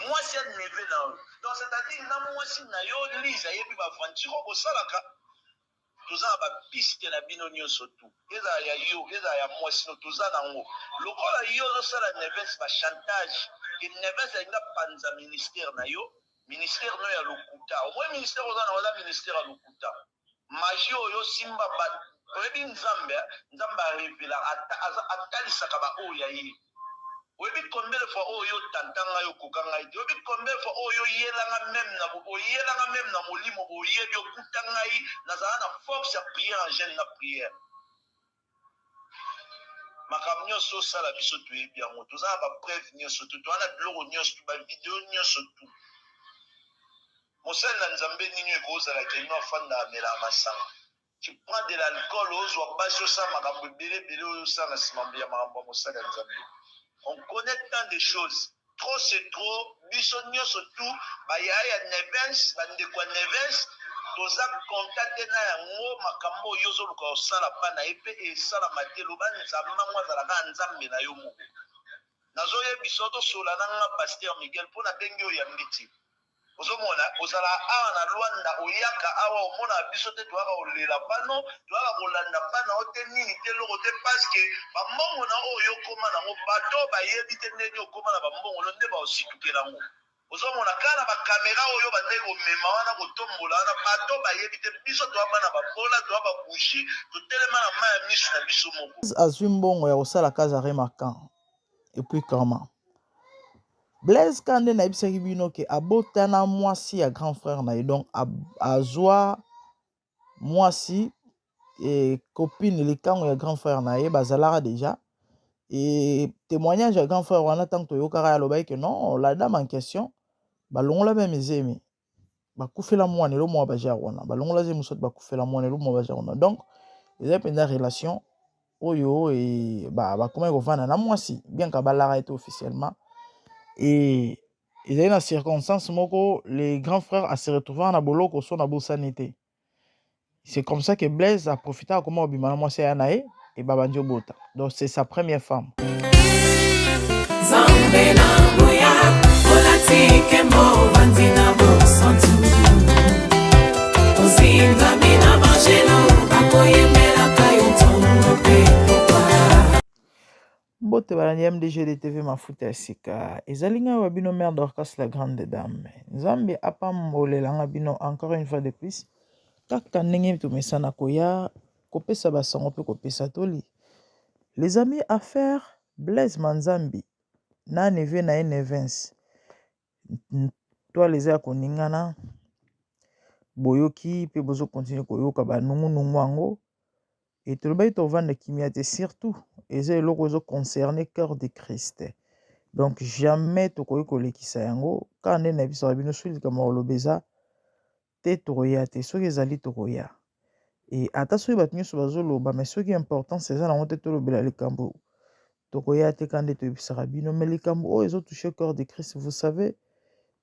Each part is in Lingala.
Moi, c'est un neveu là. Donc, c'est-à-dire, moi, si na yo lisa, et puis, va fanchiro, au salaka. Tous en bas, piste la binonio surtout. Et là, il y a moi, sinon, tous en haut. Le rôle, il y a ça, la neveu, c'est chantage. Et neveu, c'est un panza ministère na yo. Ministère no ya lokuta. Au moins, ministère, on a ministère à lokuta. Magie, yo, simba, bat. Oyebi nzambe arivela atalisaka ba oyo ya ye. Oyebi combien de fois oyo tantanga yo kokanga ite. Oyebi combien de fois oyo yelanga même na molimo oyebi okutanga yi nazala na force ya prière en jeune na prière. Makambo nyonso osala biso toyebi yango tozala bapreuve nyonso tu toana biloko nyonso tu bavideo nyonso tu. Mosali na nzambe nini ekozala keno afanda amela masanga. Tu prends de l'alcool, on connaît tant de choses. Trop c'est trop. Bisogno surtout, bayaya nevens, bandekwa nevens, toza contacté na yango makambo yozo luka osala pana epe e sala matelo banzamba ngwa za nzambe na yo moko. Nazo ye bisoto sola na pasteur Miguel pona bengi o ya mbiti. Ozomona ozala awa na Rwanda oyaka awa omona biso te toaka olela pano toaka kolanda pana ote nini te loko te paske bambongo na oyo koma nango bato bayebi te ndenge okoma na bambongo lo nde baosituke nango. Ozomona kana bakamera oyo bandenge komema wana kotombola wana bato bayebi te biso toaka na babola toaka babushi totelema na mai ya misu na biso moko. Azwi mbongo ya kosala Kazare Makan et puis comment Blaise Kande na ebisaki bino ke abotana mwasi ya grand frère na ye donc azwa mwasi et copine likango ya grand frère na ye bazalaka déjà et témoignage ya grand frère wana tant toyokaka alobaki que non la dame en question balongola même ezemi bakufela mwana elo mwa bajar wana balongola ze musot bakufela mwana elo mwa bajar wana donc eza penza relation oyo et bakoma kovanda na mwasi bien ka balaka ete officiellement. Et il y a une circonstance moko les grands frères à se retrouver en aboloko son abo sanité. C'est comme ça que Blaise a profité à comment obimana moi c'est Anae et Babandio Bota. Donc c'est sa première femme. Bote balandi MDG de TV mafuta ya sika ezalinga wa bino mère Dorcas la grande dame Nzambe apambolelanga bino encore une fois de plus kaka ndenge tomesana koya kopesa basango pe kopesa toli. Les amis affaires Blaise Manzambi na neve na Nevens toi les ya koningana boyoki pe bozo continuer koyoka banungu yango et tolobai tovanda kimia te surtout eza eloko ezo concerner cœur de Christ. Donc jamais tokoki kolekisa yango ka nde na biso bino soki kama olobeza te tokoya te soki ezali tokoya et ata soki bato nyonso bazoloba mais soki importance eza nango te tolobela likambo tokoya te ka nde toyebisaka bino mais likambo oyo ezotouche cœur de Christ vous savez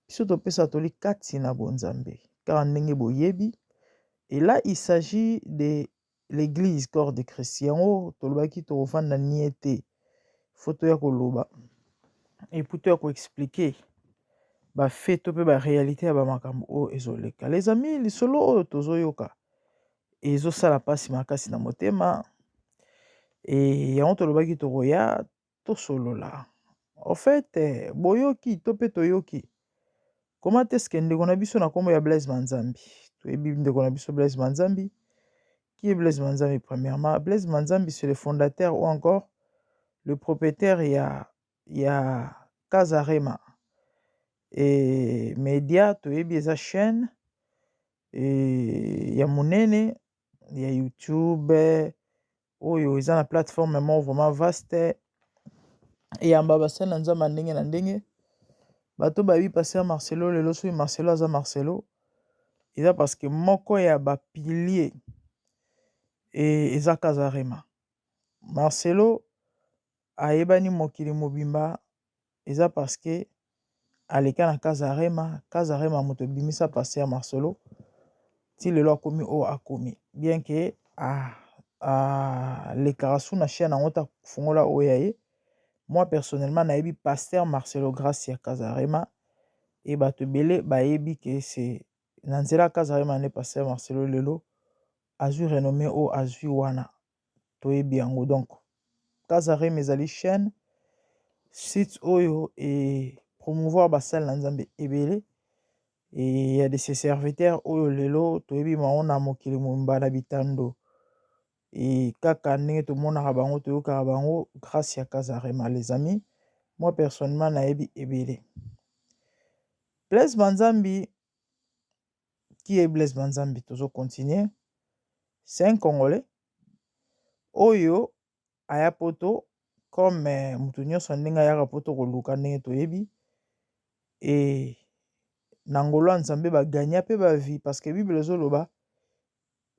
biso topesa toli kati na bonzambe kaka ndenge boyebi et là il s'agit de l'église corps de Christ yango tolobaki tokofanda nie te foto ya koloba et pour te expliquer fait to pe ba réalité ya ba makambo o ezoleka les amis lisolo oyo tozoyoka ezosala pasi makasi na motema et yango tolobaki tokoya tosolola en fait boyoki to pe toyoki comment est-ce que ndeko na biso na kombo ya Blaise Manzambi toyebi ndeko na biso Blaise Manzambi. Qui est Blaise Manzambi premièrement? Blaise Manzambi, c'est le fondateur ou encore le propriétaire, il y a Kazarema. Et média, tu es bien sa chaîne. Et il y a Monene, il y a YouTube. Oh, il y a une plateforme vraiment vaste. Et il y a Mbabasen, Nanza Mandenge Nandenge. Bato babi passé à Marcelo, le loso Marcelo aza Marcelo. Et ça parce que moko ya ba pilier. Et eza Kazarema. Marcelo ayebani mokili mobimba eza parce que aleka na Kazarema moto bimisa passé à Marcelo ti lelo akomi o akomi bien que le karasu na chaîne ngota fongola oyaye moi personnellement nayebi pasteur Marcelo Gracia Kazarema et bato ebele bayebi ke c'est na nzela Kazarema ane pasteur Marcelo lelo azwi renommé o azwi wana toyebi yango. Donc Kazarema ezali chaîne site oyo et promouvoir basale na Nzambe ebele, et il y a de ces serviteurs oyo lelo toyebi maona mokili mumba na bitando, et kaka ndenge tomonaka bango toyokaka bango grâce ya Kazarema les amis. Moi personnellement nayebi ebele. Blaise Manzambi, qui est Blaise Manzambi? Toujours continuer. C'est un Congolais. Oyo aya poto comme mutu nyonso ndenge ayaka poto koluka ndenge toyebi, et nangolo ya Nzambe baganya pe ba vie parce que Bible ezoloba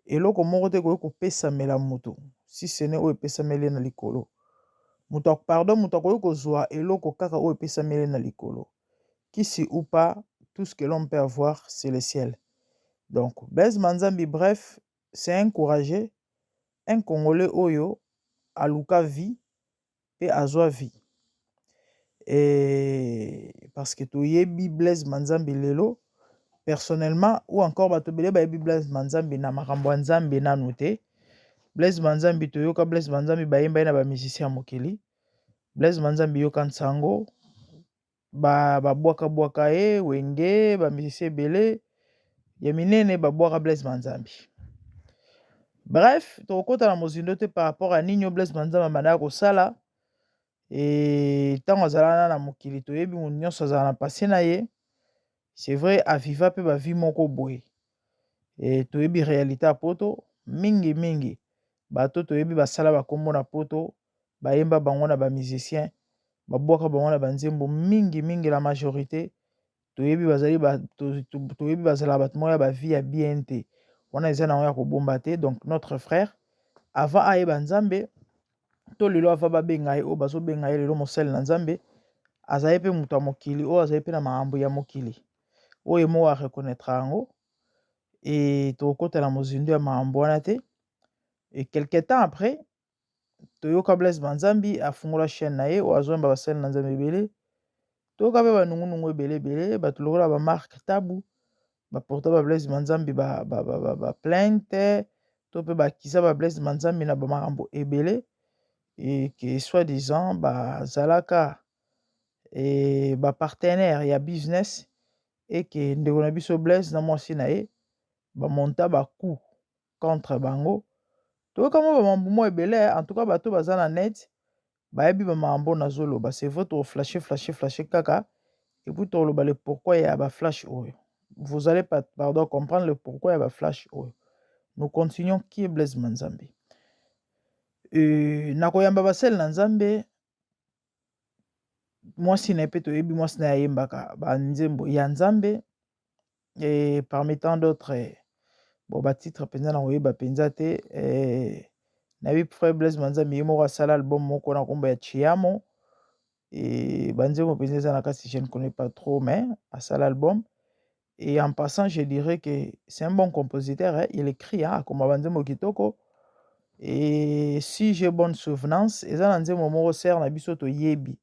eloko moko te koyi kopesamela mutu si ce n'est oyo epesameli na likolo. Mutu pardon, mutu akoyi kozwa eloko kaka oyo epesameli na likolo. Kisi ou pas, tout ce que l'on peut avoir, c'est le ciel. Donc, Blaise Manzambi, bref, c'est un courageux, un Congolais oyo, aluka vie, et azwa vie. Et parce que tu yebi Blaise Manzambi lelo, personnellement, ou encore bato bele ba yebi Blaise Manzambi na makambo ya Nzambe nanu te. Blaise Manzambi toyoka Blaise Manzambi ba yemba na ba musicien mokili. Blaise Manzambi yoka nsango, ba bwaka ye wenge ba musicien ebele ya minene ba bwaka Blaise Manzambi. Bref, tokota na mozindo te par rapport à nini Blaise Manzambi bandaka kosala, et tango azala na mokili toyebi mu nyonso azala na passé na ye. C'est vrai aviva pe ba vie moko boye, et toyebi réalité ya poto mingi bato toyebi basala bakombo na poto bayemba bango na ba musicien babwaka bango na banzembo mingi la majorité toyebi bazali toyebi bazala bato moko ya ba vie ya bien te, wana eza nango ya kobomba te. Donc notre frère avant ayeba Nzambe to lelo ava babenga ye oyo bazobenga ye lelo mosali na Nzambe, azali pe mutu ya mokili oyo azali pe na makambo ya mokili oyo moko areconnaître yango, et tokota na mozindo ya makambo wana te. Et quelque temps après toyoka Blaise Manzambi afungola chaîne na ye oyo azoyemba basali na Nzambe ebele, toyoka pe banungunungu ebele bato lokola ba Mark Tabu baporta ba Blaise Manzambi ba plainte to pe bakisa ba Blaise Manzambi na ba makambo ebele, et que soi-disant bazalaka et ba partenaire ya business, et que ndeko na biso Blaise na mwasi na ye bamonta bacoup contre bango. Toyoka mwa bamambo moko ebele, en tout cas bato baza na net bayebi bamambo nazoloba. C'est vrai flasher kaka, et puis toloba le pourquoi ya ba flash oyo. Vous allez pas comprendre le pourquoi ya ba flash oyo. Nous continuons. Qui est Blaise Manzambi? Nakoyamba basali na Nzambe mwasi na ye pe toyebi mwasi na ye ayembaka banzembo ya Nzambe, et parmi tant d'autres bon batitre mpenza na koyeba mpenza te. Nayebi frère Blaise Manzambi ye moko asala album moko na kombo ya Chiamo, et banzembo mpenza eza na kasi je ne connais pas trop, mais asala album. Et en passant je dirais que c'est un bon compositeur, hein? Il écrit akoma banzembo kitoko, et si j'ai bonne souvenance eza na nzembo moko ser na biso toyebi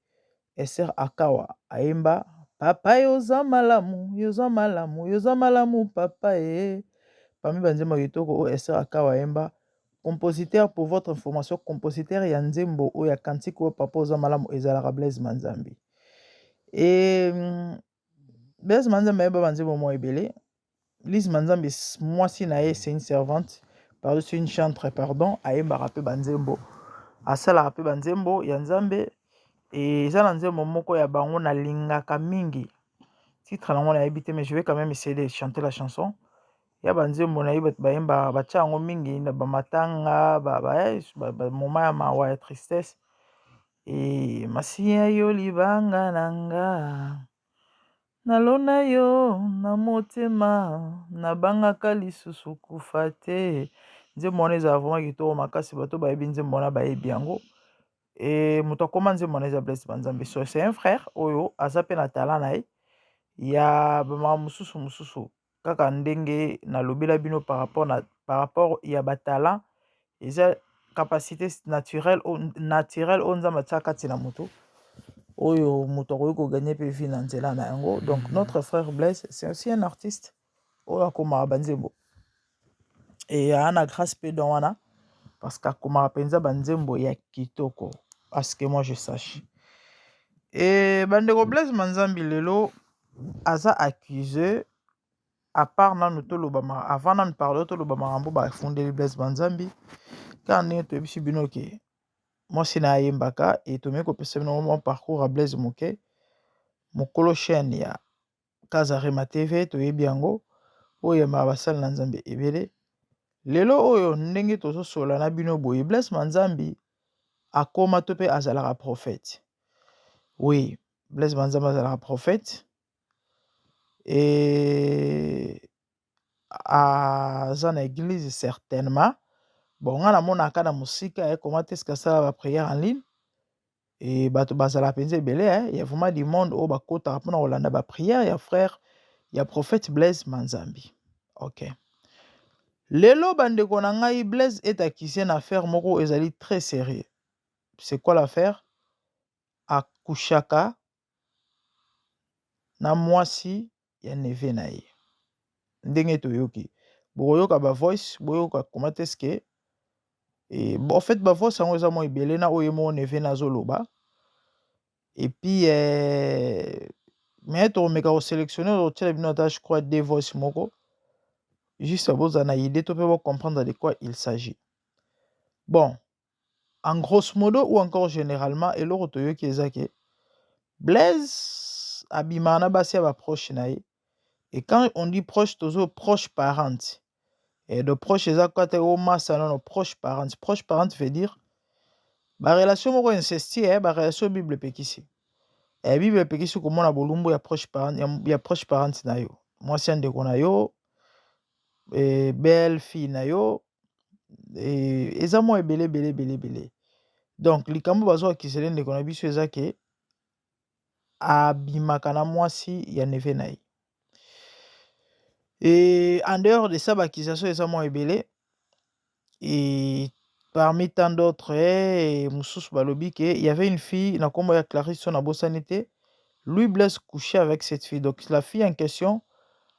Esther Akawa ayemba papa yoza malamu papa parmi banzembo kitoko oyo Esther Akawa ayemba. Compositeur, pour votre information, compositeur ya nzembo oyo ya kantique oyo papa oza malamu ezalaka Blaise Manzambi. Et Blaise Manzambi ayeba banzembo moko ebele. Blaise Manzambi mwasi na ye c'est une servante, pardon, c'est une chantre pardon, ayembaka pe banzembo asalaka pe banzembo ya Nzambe, et eza na nzembo moko ya bango nalingaka mingi, titre nango nayebi te, mais je vais quand même essayer de chanter la chanson. Ya banzembo na ye bato bayemba batya yango mingi na bamatanga moma ya mawa ya tristesse, et masiya yo libanga nanga nalona yo na motema nabangaka lisusu kufa te. Nzembo wana ezala vraiment kitoko makasi, bato bayebi nzembo wana bayebi yango, et moto akoma nzembo wana eza Blaise Manzambi. So c'est un frère oyo aza pe na talent na ye ya bamakambo mosusu kaka ndenge nalobela bino par rapport ya batalent eza capacité naturelle oyo Nzambe atia kati na moto, oyo moto akoki koganye mpe vie na nzela na yango. Donc notre frère Blaise c'est aussi un artiste oyo akomaka banzembo et ana grâce mpe don wana parce qu'akomaka mpenza banzembo ya kitoko à ce que moi je sache. Et bandeko Blaise Manzambi lelo aza accusé à part nanu tolobama avant nanu parle tolobama makambo bafundeli Blaise Manzambi car ndenge toyebisi bino ke mwasi na ayembaka et tomeyi kopesa bino mwa parcours ya Blaise moke mokolo chaîne ya Kazarema TV toyebi yango oyo yembaka basali na Nzambe ebele. Lelo oyo ndenge tozosola na bino boye Blaise Manzambi akoma to mpe azalaka prophète. Oui, Blaise Manzambi azalaka prophète et aza na église certainement. Bon, nga namonaka na mosika comment est-ce que ça va prière en ligne et bato bazala penza ebele il y a vraiment du monde oyo bakotaka mpona kolanda baprière ya frère ya prophète Blaise Manzambi. Ok. Lelo bandeko na ngai Blaise est accusé na affaire moko ezali très sérieux. C'est quoi l'affaire? Akushaka na mwasi ya neve na ye. Ndenge toyoki. Boyoka ba voice, boyoka comment est-ce que et en fait ba voice yango eza mo ebele na oyo mo neve na zoloba. Et puis mais tomeka ko sélectionner au bino ata je crois deux voice moko. Juste boza na idée to peut comprendre de quoi il s'agit. Bon, en grosso modo ou encore généralement eloko toyoki ezake Blaise abimana basi ba proche na ye. Et quand on dit proche tozo proche parente. Et de proche ezakate o masa non proche parente. Proche parente veut dire ba relation moko incestueux ba relation Bible pekisi. Et Bible pekisi komona bolumbu ya proche parente na yo. Mwasi ndeko na yo belle fille na yo eza mo ebele. Donc likambo bazo akisele ndeko na biso ezake abimaka na mwasi ya neve na ye. Et en dehors de ça, l'accusation est moins ébélée. Et parmi tant d'autres, Moussous Balobi, il y avait une fille, na kombo ya Clarisse son abosanité. Lui Blaise coucher avec cette fille. Donc la fille en question,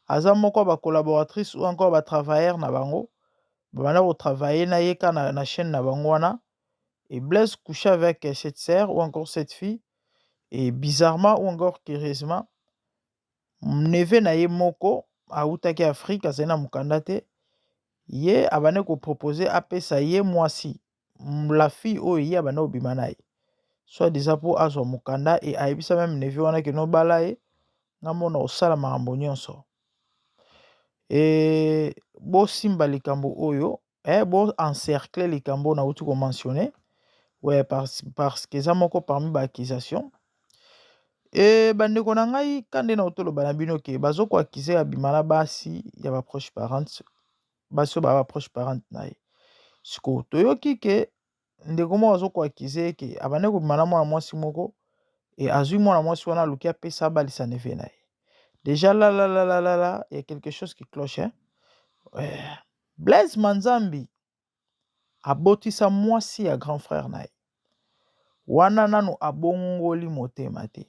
aza moko ba collaboratrice ou encore ba travailleur na bango. Bana ba travailler na yeka na chaîne na bango wana. Et Blaise coucher avec cette sœur ou encore cette fille. Et bizarrement ou encore curieusement, neve na ye moko autaki Afrique azali na mokanda te ye abane kopropose apesa ye mwasi la fille oyo ye abane obima na ye soit déjà mpo azwa mokanda e ayebisa meme neve wana ke nobala ye nga mona osala makambo nyonso e bosimba likambo oyo bo encercle likambo nauti komentionne ouais, parce que eza moko parmi baaccusation et bandeko na ngai kande na otoloba na bino ke bazokoakize abima na basi ya baproche parente basi oyo baya baproche parente na ye sikoyo toyoki ke ndeko moko azokoakize ke abande kobima na mwana mwasi moko e azwi mwana mwasi wana aluki apesa abalisa neve na ye déjà là il y a quelque chose qui cloche Blaise Manzambi abotisa mwasi ya grand frère na ye wana nanu abongoli motema te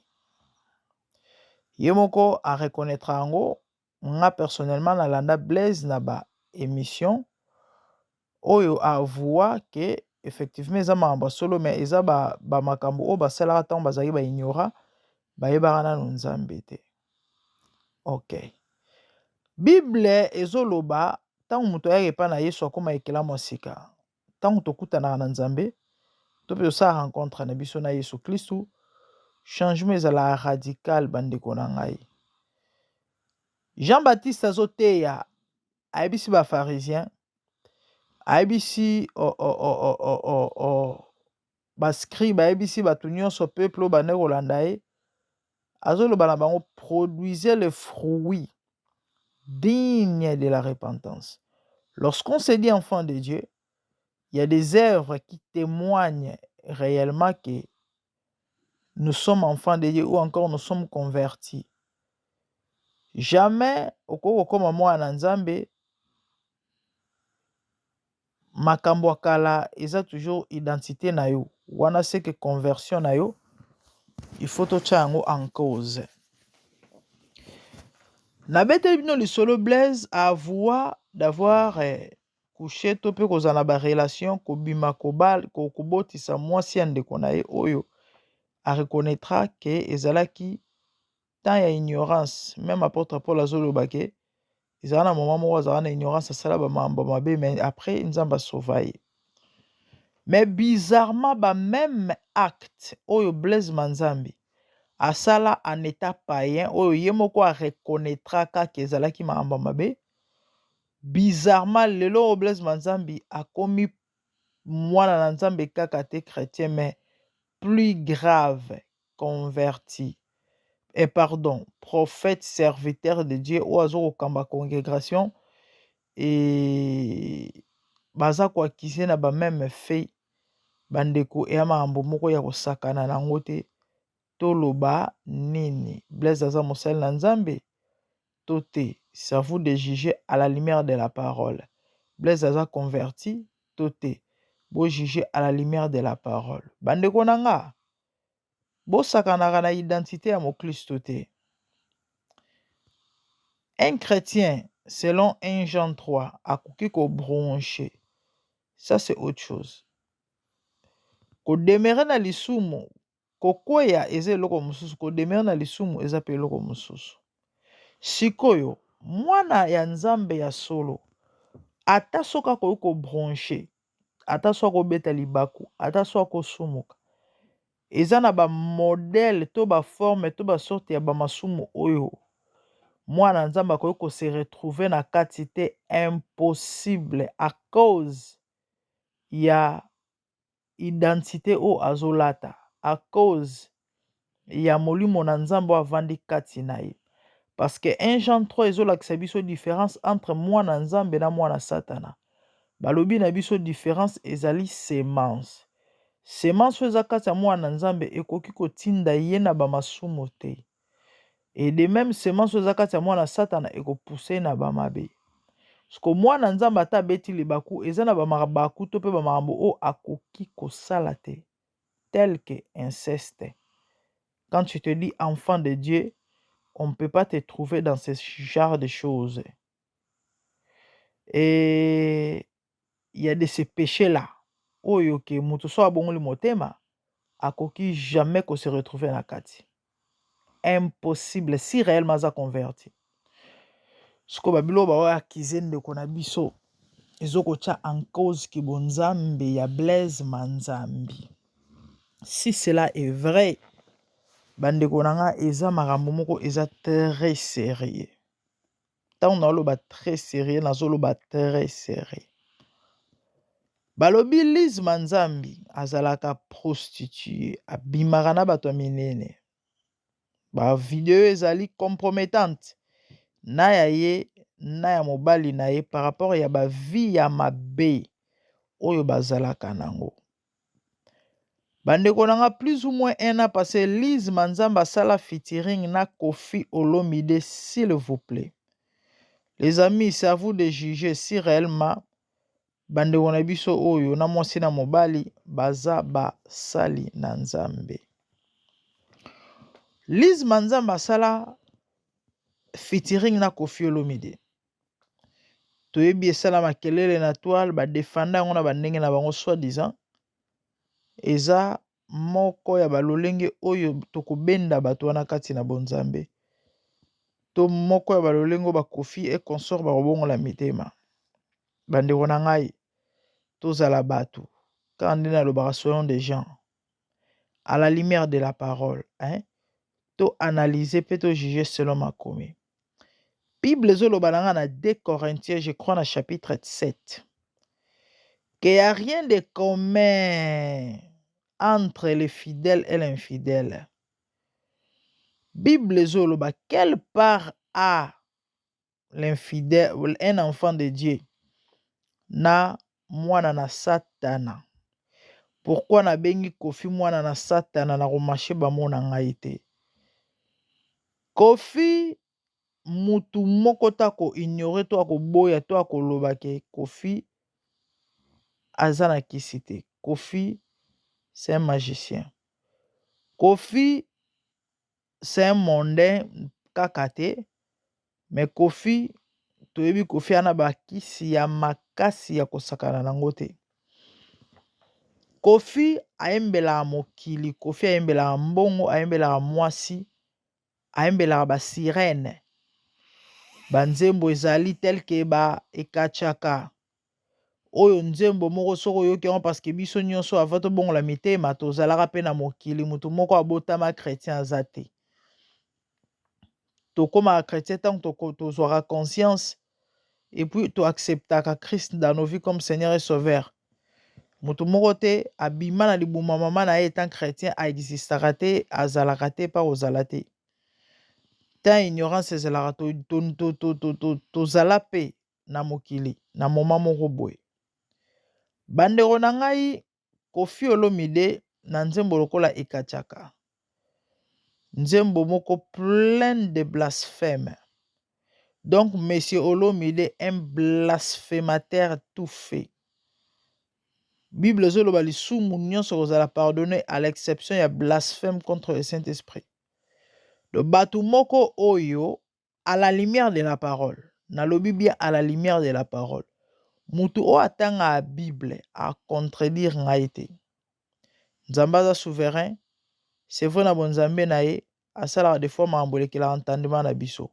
ye moko a reconnaître yango nga personnellement nalanda Blaise na ba émission oyo avouer que effectivement eza makambo solo mais eza ba makambo oyo basalaka ntango bazali baignora bayebaka nanu Nzambe te. Ok, Bible ezoloba ntango moto ayaka epai na Yesu akoma ekelamu ya sika ntango tokutanaka na Nzambe to mpe tosala rencontre na biso na Yesu Kristu changement ezala radical bandeko na ngai. Jean-Baptiste azoteya ayebisi bapharisien ayebisi bascribe ayebisi bato nyonso peuple oyo bande kolanda ye azoloba na bango produisez le fruit digne de la repentance. Lorsqu'on se dit enfant de Dieu, il y a des œuvres qui témoignent réellement que nous sommes enfants de Dieu ou encore nous sommes convertis. Jamais okoko koma mwana Nzambe makambo kala eza toujours identité na yo wana c'est que conversion na yo il faut totia yango en cause. Nabete bino lisolo Blaise avoua d'avoir couché to pe kozala ba relation kobima kobotisa mwasi ya ndeko na ye oyo a reconnaîtra que ezalaki tant ya ignorance. Même apôtre Paul azoloba ke ezala na moment moko azala na ignorance asala ba mambo mabe, mais après nzambe asauva ye. Mais bizarrement ba même acte oyo Blaise Manzambi asala en état païen oyo ye moko a reconnaîtra kaka ezalaki makambo mabe. Bizarrement lelo Blaise Manzambi akomi mwana na nzambe kaka te chrétien, mais plus grave, converti. Et pardon, prophète serviteur de Dieu oazo kokamba congrégation et baza ko akise na ba même fait bandeko e makambo moko ya kosakana nango te. Toloba nini Blaise aza mosali na nzambe to te? C'est à vous de juger à la lumière de la parole. Blaise aza converti to te? Bo juger à la lumière de la parole. Bandeko nanga bo sakanaka na identité ya mokristo te. Un chrétien, selon 1 Jean 3, akoki ko broncher. Ça c'est autre chose. Ko demere na lisumu, kokwea eza eloko mosusu, ko demere na lisumu eza pe eloko mosusu. Sikoyo mwana ya nzambe ya solo ata soka koki ko broncher, ata soka kobeta libaku, ata soka kosumuka, eza na ba modèle to ba forme to ba sorte ya ba masumu oyo mwana nzambe akoki ko se retrouver na kati te. Impossible à cause ya identité o azolata, à cause ya molimo na nzambe avandi kati na ye. Parce que 1 Jean 3 ezolakisa biso différence entre mwana nzambe na mwana satana. Balobi na biso différence ezali semence. Semence oyo eza kati ya mwana nzambe ekoki kotinda ye na bamasumu te. Et de même semence oyo eza kati ya mwana satana ekopuse na bamabe. Siko mwana nzambe ata beti libaku eza na bamabaku to pe bamakambo oyo akoki kosala te. Tel que inceste. Quand tu te dis enfant de Dieu, on ne peut pas te trouver dans ce genre de choses. Et il y a de ces péchés-là. Oyo ke mutu so abongoli motema, akoki jamais ko se retrouver na kati. Impossible si réellement aza converti. Siko babilo ba akize ndeko na biso ezokotia en cause ki bonzambe ya Blaise Manzambi. Si cela est vrai, bandeko nanga eza makambo moko eza très sérieux. Tant na loba très sérieux, nazoloba très sérieux. Balobi Blaise Manzambi azalaka prostituée, abimaka na bato minene. Ba video ezali compromettante na ya ye na ya mobali na ye par rapport ya ba vie ya mabe oyo bazalaka nango. Bandeko nanga plus ou moins un an passé, Blaise Manzambi asala featuring na Koffi Olomide, s'il vous plaît. Les amis, c'est à vous de juger si réellement bandeko na biso oyo na mwasi na mobali baza basali na nzambe. Blaise Manzambi asala featuring na Koffi Olomide. Toyebi esala makelele na toile badefanda yango na bandenge na bango soi-disant. Eza moko ya balolenge oyo tokobenda bato wana kati na bonzambe. To moko ya balolenge ba Koffi et consort bakobongola mitema. Bandeko na ngai tozala bato quand nde nalobaka soyons des gens à la lumière de la parole, hein? To analyser pe to juger selon makomi. Bible ezoloba nanga na 2 Corinthiens, je crois na chapitre 7, qu'il n'y a rien de commun entre les fidèles et l'infidèle. Bible ezoloba quelle part a l'infidèle, un enfant de Dieu na mwana na satana. Pourquoi na bengi Koffi mwana na satana na komache bamona ngai te? Koffi mutu moko ta ko ignore to akoboya to akoloba ke Koffi aza na kisi te. Koffi c'est un magicien. Koffi c'est un mondain kaka te, mais Kofi toyebi Kofi ana bakisi ya makasi ya kosakana nango te. Kofi ayembelaka mokili, Kofi ayembelaka mbongo, ayembelaka mwasi, ayembelaka basirene. Banzembo ezali tel ke ba ekachaka. Oyo nzembo moko soko oyoki yango parce que biso nyonso ava tobongola mitema tozalaka mpe na mokili, mutu moko abotama chrétien aza te. Tokomaka chrétien ntango tozwaka conscience et puis toacceptaka Christ dans nos vies comme Seigneur et Sauveur. Mutu moko te abima na libuma mama na ye etant chrétien aexistaka te, azalaka te pa ozala te. Tant ignorance ezalaka tozala pe na mokili na moma moko boye. Bandeko na ngai Koffi Olomide na nzembo lokola ekachaka. Nzembo moko plein de blasphème. Donc Monsieur Olomide un blasphémateur tout fait. Bible zoloba lisumu nyonso kozala pardonné à l'exception ya blasphème contre le Saint-Esprit. Le batu moko oyo à la lumière de la parole. Nalobi bien à la lumière de la parole. Mutu o atanga a Bible a contredire ngai te. Nzambe aza souverain, c'est vrai na bonzambe na ye, asala des fois mambolekela entendement na biso.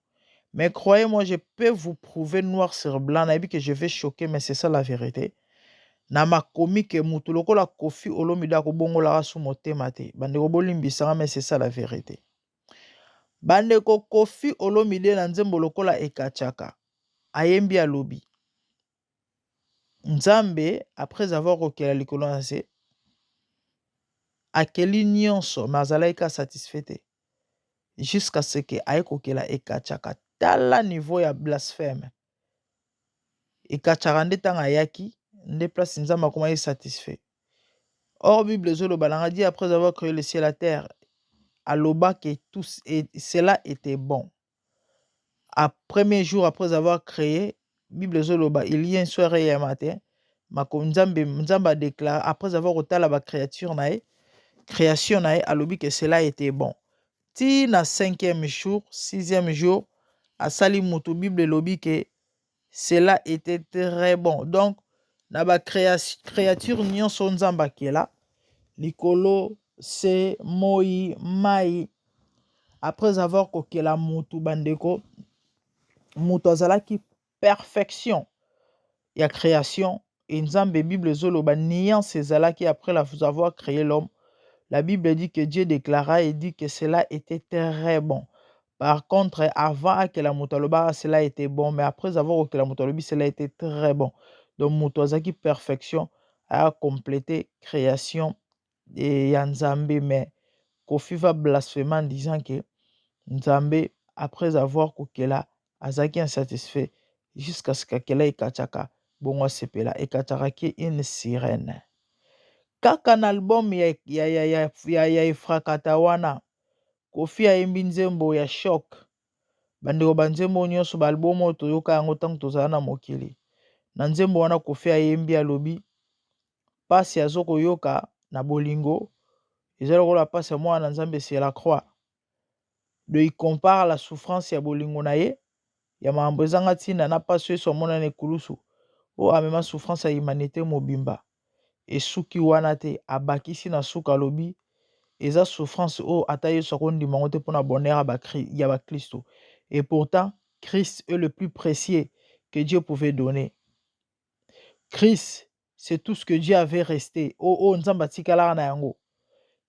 Mais croyez-moi, je peux vous prouver noir sur blanc, na que je vais choquer, mais c'est ça la vérité. Na makomi ke mutu lokola Koffi Olomide akobongola su motema te. Bandeko bolimbisanga, mais c'est ça la vérité. Bandeko Koffi Olomide na nzembo lokola ekachaka. Ayembi alobi. Nzambe, après avoir rokela likolo na se, akeli nyonso mazalaika satisfait jusqu'à ce que aye kokela ekachaka tala niveau ya blasphème. Ekachaka nde tanga ayaki nde place nzambe akoma ye satisfait. Or Bible zoloba nanga dit après avoir créé le ciel et la terre, aloba que tous et cela était bon. À premier jour après avoir créé, Bible zoloba il y a un soir et un matin, Nzambe a déclaré après avoir otala ba créature na ye, création na ye alobi que cela était bon. Ti na 5e jour, 6e jour, asali mutu Bible lobi que cela était très bon. Donc na ba créature nyonso Nzambe akela likolo se moi mai après avoir kokela mutu bandeko mutu azalaki perfection ya création et Nzambe Bible zoloba nuance ezalaki après avoir créé l'homme. La Bible dit que Dieu déclara et dit que cela était très bon. Par contre, avant que la mutaloba, cela était bon, mais après avoir que la mutalobi, cela était très bon. Donc, mutozaki perfection a complété création et Nzambe, mais Koffi va blasphémer en disant que Nzambe, après avoir kokela, azaki insatisfait jusqu'à ce qu'akela ekachaka, bongo sepela, ekachaka ki une sirène. Kaka na album ya Efrakata wana, Koffi ayembi nzembo ya shock. Bandeko banzembo nyonso ba album oyo toyoka yango ntango tozala na mokili. Na nzembo wana Koffi ayembi alobi pasi azokoyoka na bolingo eza lokola pasi ya mwana Nzambe sur la croix. Il compare la souffrance ya bolingo na ye ya makambo ezanga ntina na pasi Yesu amonana ekulusu oyo amema souffrance ya humanité mobimba. Esuki wana te abakisi na suka alobi eza souffrance oyo ata Yesu akondima ngo te mpona bonheur ya bakristo. Et pourtant, Christ est le plus précieux que Dieu pouvait donner. Christ, c'est tout ce que Dieu avait resté. Oh, Nzambe atikalaka na yango.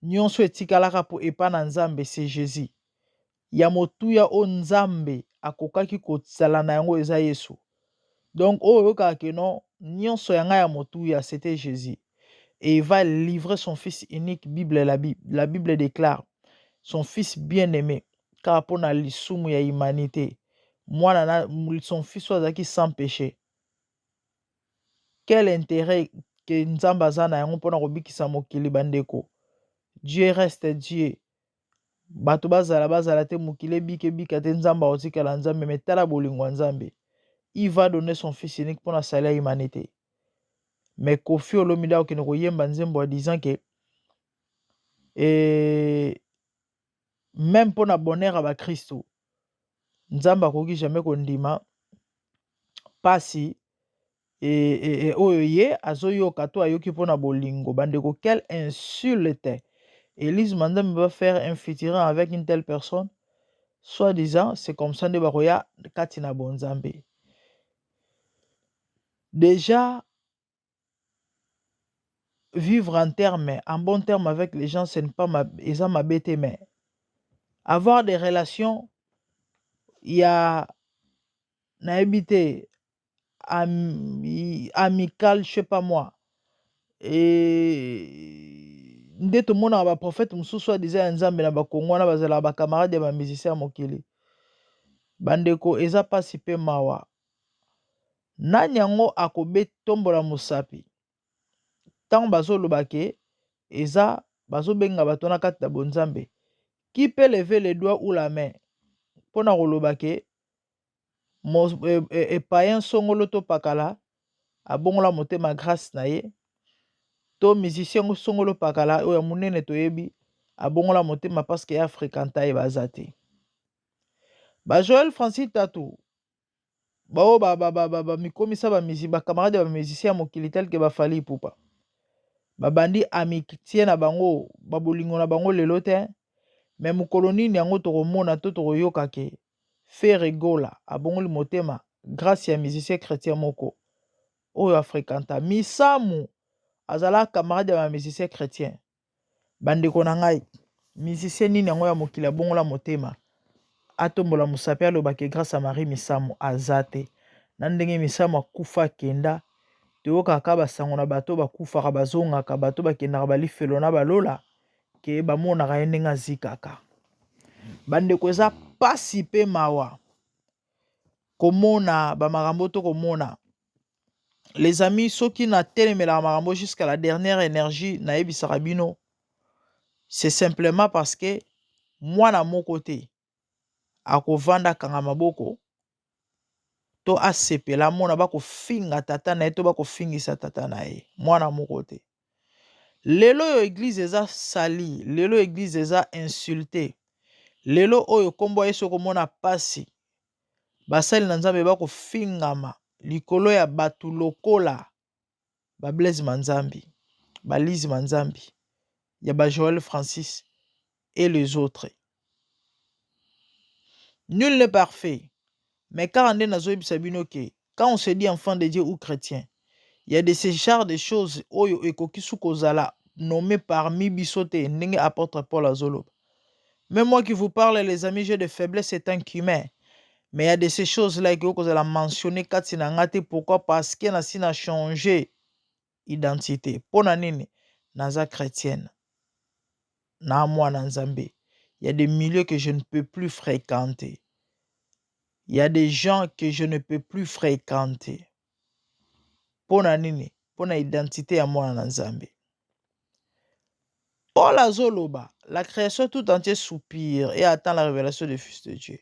Nyonso etikalaka po epa na Nzambe, c'est Jésus. Ya motuya o Nzambe akokaki kozala na yango eza Yesu. Donc, oyokaka ke non, nyonso yanga ya motuya, c'était Jésus. Et il va livrer son fils unique. La Bible déclare son fils bien-aimé car pour na lisumu ya humanité son fils azaki sans péché. Quel intérêt que Nzambe aza na yango mpona kobikisa mokili bandeko? Dieu reste Dieu. Bato bazala te mokili bika te Nzambe akotikala Nzambe, mais tala bolingo Nzambe. Il va donner son fils unique mpona saler humanité. Mais Koffi Olomide okende koyemba nzembo en disant que même pour na bonheur à Christo nzamba koki jamais kondima pasi et oyo ye azoyoka to ayoki pona bolingo bandeko quelle insulte. Élise Mandam va faire un featuring avec une telle personne, soit disant c'est comme ça de baroya katina bonzambe. Déjà vivre en bon terme avec les gens, ce n'est pas ma bête, mais avoir des relations, il y a naïbité amical, je sais pas moi. Et nde to mona ba prophète mususu a disait nzambe na ba kongo na bazala ba camarade ba musicien mokili. Bandeko eza pasi pe mawa. Nani yango akobe tombola musapi. Tant bazoloba ke eza bazobenga bato na kati na bonzambe. Qui peut lever les doigts ou la main pona koloba ke païen songolo to pakala abongola motema grâce na ye to musicien songolo pakala oyo munene toyebi abongola motema parce que ya fréquenta ye bazate ba Joël Francis Tatou bao mikomisa ba musique ba camarade ba musicien mokili tel que ba Fally Ipupa babandi amitié na bango babolingo na bango lelo te mais mokolo nini yango tokomona to tokoyoka ke fe regola abongoli motema grâce ya musicien chrétien moko oyo afréquenta misamu azala camarade ya musicien chrétien bandeko na ngai musicien nini yango ya mokili abongola motema atombola musapi alobake grâce à Marie misamu azate na ndenge misamu akufa kenda toyokaka basango na bato bakufaka bazongaka bato bakendaka balifelo na balola ke bamonaka ye ndenge azikaka bandeko eza pasi pe mawa komona bamakambo to komona les amis soki na telemelaka makambo jusqu'à la dernière énergie nayebisaka bino c'est simplement parce que mwana moko te akovanda kanga maboko to asepela mona bakofinga tata na ye to bakofingisa tata na ye mwana moko te lelo oyo église eza sali lelo église eza insulté lelo oyo kombo yesu okomona pasi basali na nzambe bakofingama likolo ya bato lokola ba Blaise Manzambi ba Lise Manzambi ya ba Joël Francis et les autres. Nul n'est parfait. Mais quand on est dans quand on se dit enfant de Dieu ou chrétien, il y a de ces genres de choses oyo ekokisu kozala nommé parmi bisote ndenge apôtre Paul Azolo. Même moi qui vous parle, les amis, j'ai des faiblesses, c'est un humain. Mais il y a de ces choses-là que vous allez mentionner katinangate. Pourquoi? Parce qu'il y a changé identité. Pour nini naza chrétienne. Na moi na Nzambe. Il y a des milieux que je ne peux plus fréquenter. Il y a des gens que je ne peux plus fréquenter. Pour nini? Pour na identité à moi na Nzambe. Paul Azoloba, la création tout entière soupire et attend la révélation du Fils de Dieu.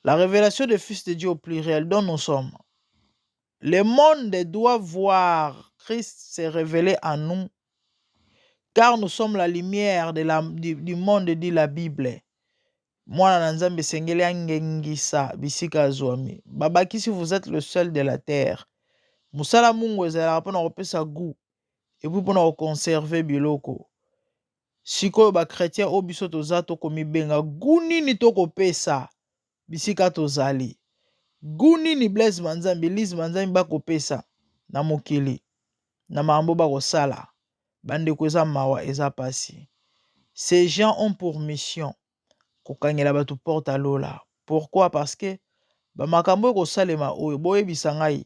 La révélation du Fils de Dieu au pluriel dont nous sommes. Le monde doit voir Christ se révéler en nous, car nous sommes la lumière du monde, dit la Bible. Moi, Nanzambe Sengele Angengisa, Bisika Zoami. Babaki, si vous êtes le seul de la terre, Moussala Mungo ezala pona kopesa goût et puis pona conserver biloko. Siko ba chrétien obiso toza to komi benga goût nini to kopesa bisika tozali. Goût nini Blaise Manzambi, Lise Manzambi bakopesa na mokili na makambo bakosala. Bandeko eza mawa eza pasi. Ces gens ont pour mission kokangela bato porte à lola. Pourquoi? Parce que bamakambo ekosalema oyo boyebisa ngai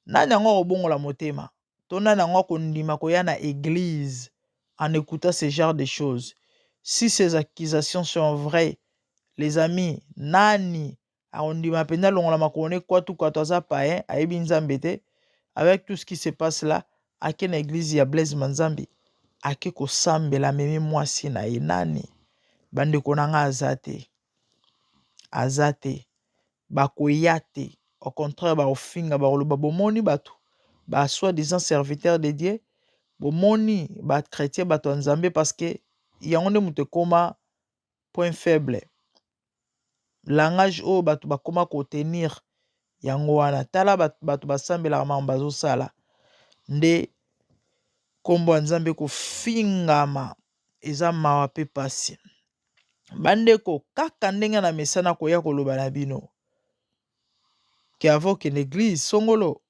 nani yango akobongola motema to nani yango akondima koya na église en écoutant ce genre de choses. Si ces accusations sont vraies, les amis, nani akondima penda longola makone kwatu aza païen ayebi Nzambe te avec tout ce qui se passe là ake na église ya Blaise Manzambi ake kosambela meme mwasi na ye nani bandeko na nga azate bakoya te au contraire bakofinga bakoloba bomoni bato ba soi-disant serviteurs de Dieu bomoni ba chrétien bato ya Nzambe parce que yango nde moto ekoma point faible langage oyo bato bakoma kotenir yango wana tala bato basambelaka makambo bazosala nde kombo ya nzambe kofingama eza mawa mpe pasi. Bandeko kaka ndenge na mesana koya koloba na bino ke avant ke l'église songolo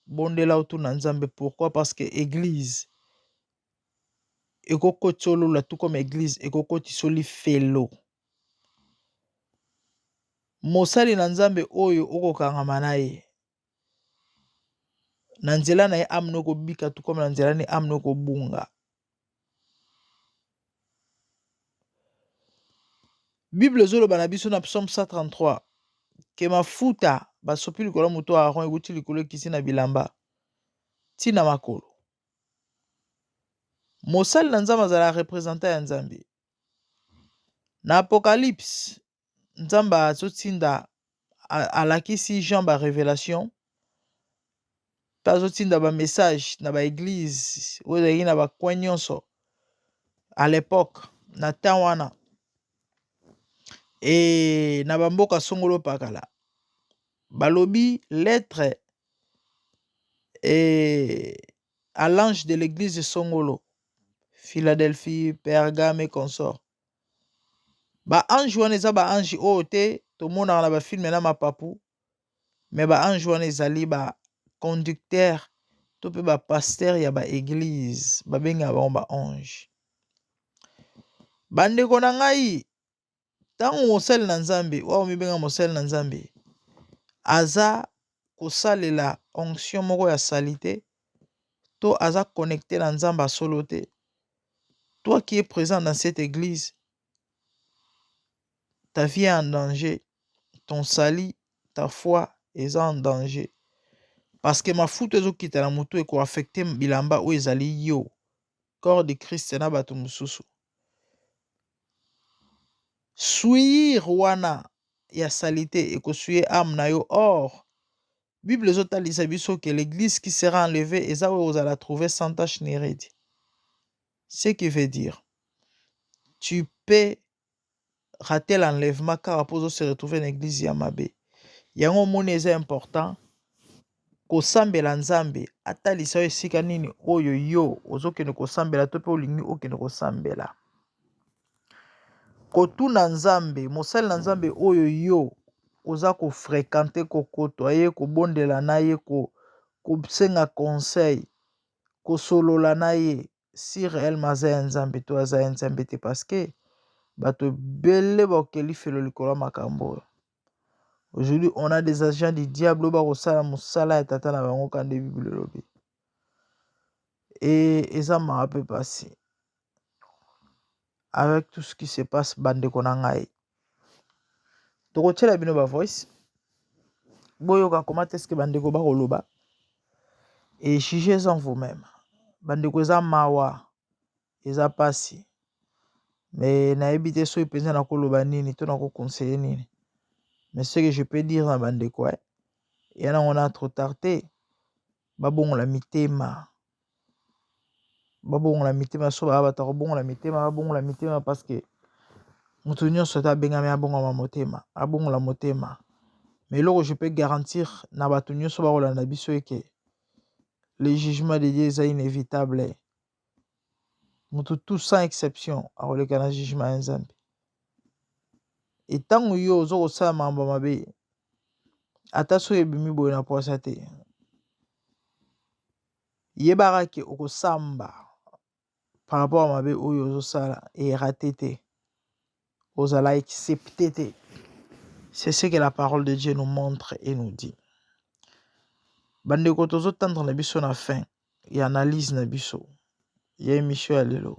bondela otuna nzambe. Pourquoi? Parce que église ekokoti olola tout comme église ekokoti soli felo. Mosali na nzambe oyo okokangama na ye na nzela na ye amno kobika tout comme na nzela ne amno kobunga. Bible ezoloba na biso na Psaume 133 ke mafuta basopi likolo moto Aaron ekuti likolo ekisi na bilamba tina makolo. Mosali na nzambe azala representant ya nzambe. Na Apocalypse nzambe azotinda alakisi Jean ba révélation mpe azotinda ba message na ba église oyo ezalaki na bakwa nyonso à l'époque na temps wana e na bamboka songolo pakala balobi lettre à l'ange de l'église songolo Philadelphie, Pergame et consort. Ba ange wana eza ba ange oyo te tomonaka na bafilme na mapapu me ba ange wana ezali ba conducteur to mpe ba pasteur ya ba église babengaka bango ba ange. Bandeko na ngai ntango mosali na nzambe oyo mibenga mosali na nzambe aza kosalela onction moko ya sali te to aza connecté na nzambe asolo te, toi qui es présent dans cette église, ta vie est en danger, ton salut, ta foi est en danger. Parce que ma foute ezokita na moto eko affecté bilamba oyo ezali yo corps de Christ na bato mosusu. Suir wana ya salite ekosuye âme na yo. Or Bible ezotalisa biso que l'église qui sera enlevée eza oyo ozala trouver sans tache ni ride. Ce qui veut dire tu peux rater l'enlèvement car après se retrouver une église ya mabe. Yango moni eza important kosambela nzambe atalisa yo esika nini oyo yo ozokende kosambela to pe olingi okende kosambela. Kotuna nzambe mosali na nzambe oyo yo oza kofréquente kokoto aye kobondela na ye kosenga conseil kosolola na ye si réellement aza ya nzambe to aza ya nzambe te parce que bato ebele bakeli felo likolo ya makambo oyo. Aujourd'hui on a des agents du diable bakosala mosala ya tata na bango kande Bible elobi et eza mawa mpe pasi avec tout ce qui se passe. Bandeko na ngai tokotiela bino ba voice boyoka comment est-ce que bandeko bakoloba et jugez en vous-même. Bandeko eza mawa eza pasi mais nayebi te soki mpenza nakoloba nini to nakokonseye nini, mais ce que je peux dire na bandeko ya nango na trop tard te babongola mitema so baya bato akobongola mitema parce que moto nyonso ata abengami abongama motema abongola motema. Mais eloko je peux garantir na bato nyonso bakolanda biso eke le jugement de Dieu est inévitable. Moto tout sans exception akoleka na jugement ya nzambe. Et ntango yo ozokosala makambo mabe ata soki ebimi boye na poasa te yebaka ke okosamba par rapport à mabe oyo ozosala erate te ozala accepté te. C'est ce que la parole de Dieu nous montre et nous dit. Bandeko tozotendre na biso na fin ya analyse na biso ya émission ya lelo.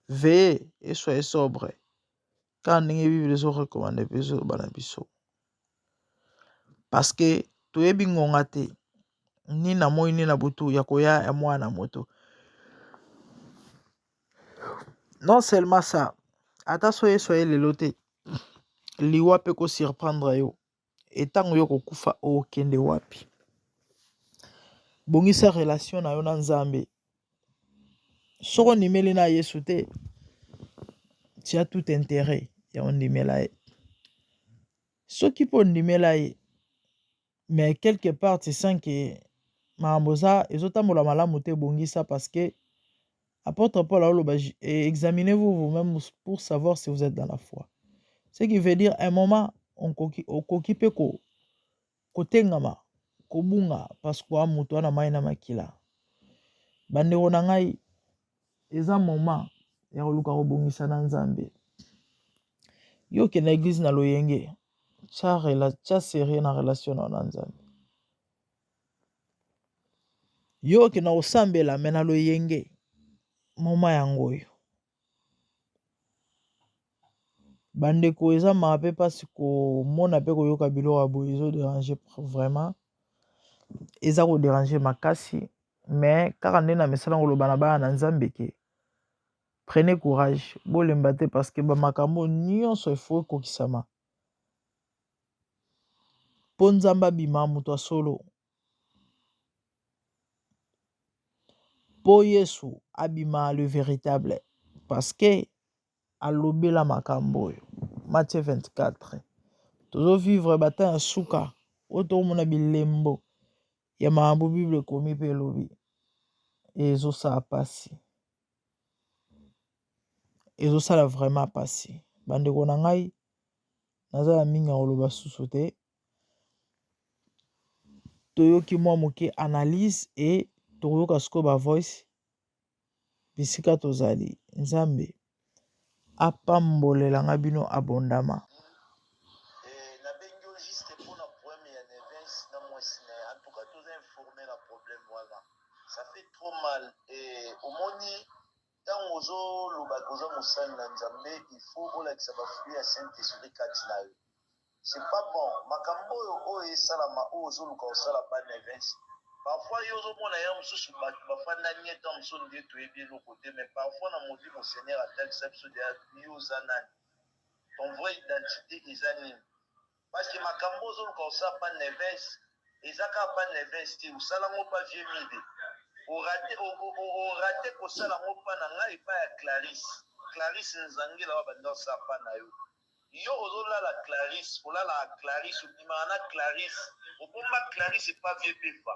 Veillez et soyez sobre car ndenge Bible ezorekomande mpe ezoloba na biso parce que toyebi ngonga te ni na moi ni na butu ya koya ya mwana moto. Non seulement ça, ata soye soye lelo te liwa mpe kosurprendre yo etango yo kokufa okende wapi. Bongisa relation na yo na nzambe soko nimeli na Yesu te tu as tout intérêt ya ondimela ye. Soki mpo ondimela ye, mais quelque part tu sens que makambo za ezotambola malamu te, bongisa, parce que apôtre Paul aloba examinez-vous vous-même pour savoir si vous êtes dans la foi. Ce qui veut dire un moment okoki pe kotengama kobunga parce que moto wana mai na makila. Bandeko na ngai, eza moment ya koluka kobongisa na Nzambe. Yo ke na église na loyenge, tia sérieux na relation na Nzambe. Yo ke na osambela me na loyenge, moma yango oyo. Bandeko eza mabe pasi komona pe koyoka biloko ya boye ezo déranger vraiment. Eza ko déranger makasi, mais kaka nde na mesala koloba na bana na Nzambe ke prenez courage, bolemba te parce que ba makambo nyonso efo kokisama. Po Nzambe abima moto ya solo. Po Yesu abima le véritable parce que alobela makambo oyo. Matthieu 24. Tozo vivre bata ya suka oto mona bilembo ya makambo Bible komi pe lobi. Ezosala pasi. Ezosala vraiment pasi. Bandeko na ngai, nazala mingi koloba susu te. Toyoki mwa moke analyse et toyoka siko ba voice bisika tozali. Nzambe apambolela nga bino abondama. nabengi juste mpona problème ya Nevins na mwasi na ye. En tout cas toza informé na problème wana, ça fait trop mal. Omoni ntango ozolobaka oza mosali na Nzambe, il faut olakisa bafruit ya Saint-Esprit kati na yo. C'est pas bon. Makambo oyo esalama oyo ozoluka osala pa Nevins, parfois yo ozomona ya mosusu bato bafanda nieta mosusu nde toyebi eloko te, mais parfois na molimo Seigneur atalisa biso deya yo oza nani, ton vraie identité eza nini. Parce que makambo ozoluka osala pa Nevins eza kaka pa Nevins te, osala ngo pa vie mide. Orate kosala ngo pa na ngai epai ya Clarisse Nzangela wa banda osala pa na yo. Yo ozolala Clarisse, olala Clarisse, obimaka na Clarisse, obomba Clarisse epa vie pefa.